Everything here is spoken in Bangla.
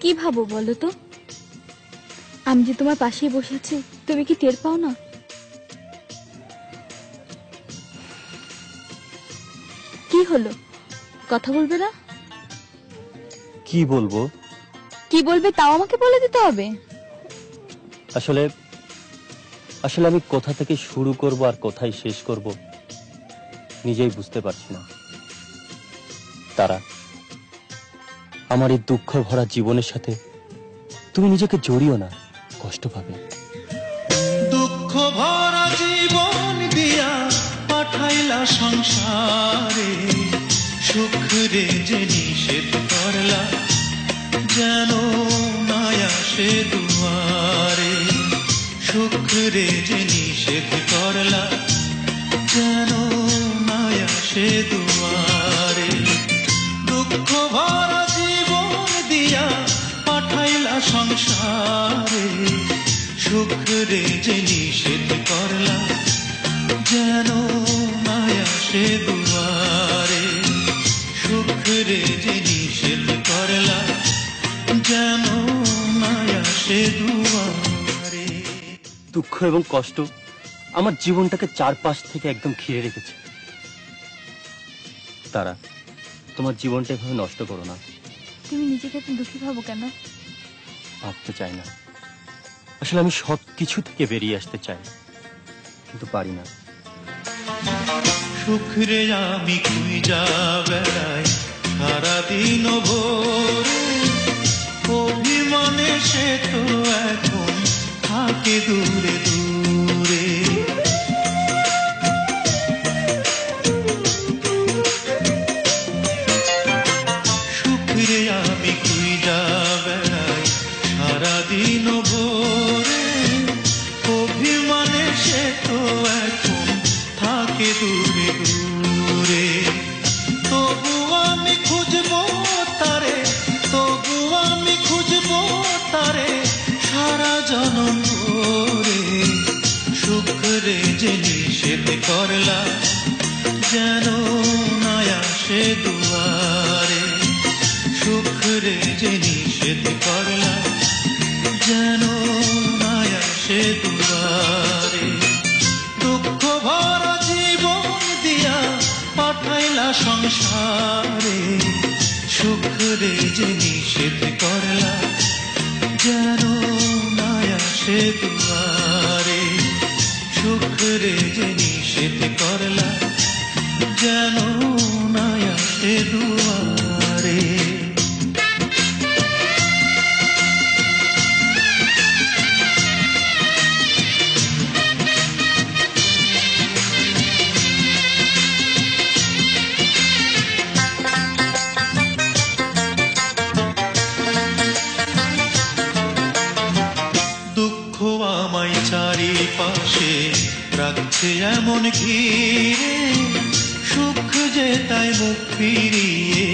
কি ভাবো বলো তো? আমি যে তোমার পাশেই বসে আছি, তুমি কি টের পাও না? কি হলো, কথা বলবে না? কি বলবো? কি বলবে তাও আমাকে বলে দিতে হবে। আসলে আসলে আমি কোথা থেকে শুরু করব আর কোথায় শেষ করব নিজেই বুঝতে পারছি না। তারা, আমার এই দুঃখ ভরা জীবনের সাথে তুমি নিজেকে জড়িও না, কষ্ট পাবে। দুঃখ ভরা জীবন দিয়া পাঠাইলা সংসারে, সুখ রে যে নিষেধ করলা যেন না আসে দুয়ারে। সুখ রে যে নিষেধ করলা যেন না আসে দুয়ারে। দুঃখ ভরা জীবন দিয়া পাঠাইলা সংসারে, সুখ রে যে নিষেধ করলা যেন না আসে দুয়ারে। সুখ রে যে নিষেধ করলা যেন না আসে দুয়ারে। দুঃখ এবং কষ্ট আমার জীবনটাকে চারপাশ থেকে একদম ঘিরে রেখেছে। তারা, তোমার জীবনটা এভাবে নষ্ট করো না। তুমি নিজেকে এত দুঃখী ভাবো কেন? ভাবতে চাই না। আসলে আমি সবকিছু থেকে বেরিয়ে আসতে চাই, কিন্তু পারি না। সুখ রে আমি খুঁজা বেড়াই সারাদিন ভোরে, অভিমানে সে তো এখন থাকে দূরে দূরে। সুখ রে আমি খুঁজা বেড়াই সারাদিন ভোরে, অভিমানে সে তো এখন থাকে দূরে দূরে। তবু আমি খুঁজবো তারে, তবু আমি খুঁজবো তারে সারা জনম ধরে। সুখ রে যে নিষেধ করলা যেন না আসে দুয়ারে। সুখ রে যে নিষেধ করলা যেন না আসে দুয়ারে। দুঃখ ভরা জীবন দিয়া পাঠাইলা সংসারে, সুখ রে যে নিষেধ করলা যেন না আসে দুয়ারে। সুখ রে যে নিষেধ করলা যেন না আসে দুয়ারে। দুঃখ আমায় চারিপাশে রাখছে এমন ঘিরে, সুখ যে তাই মুখ ফিরিয়ে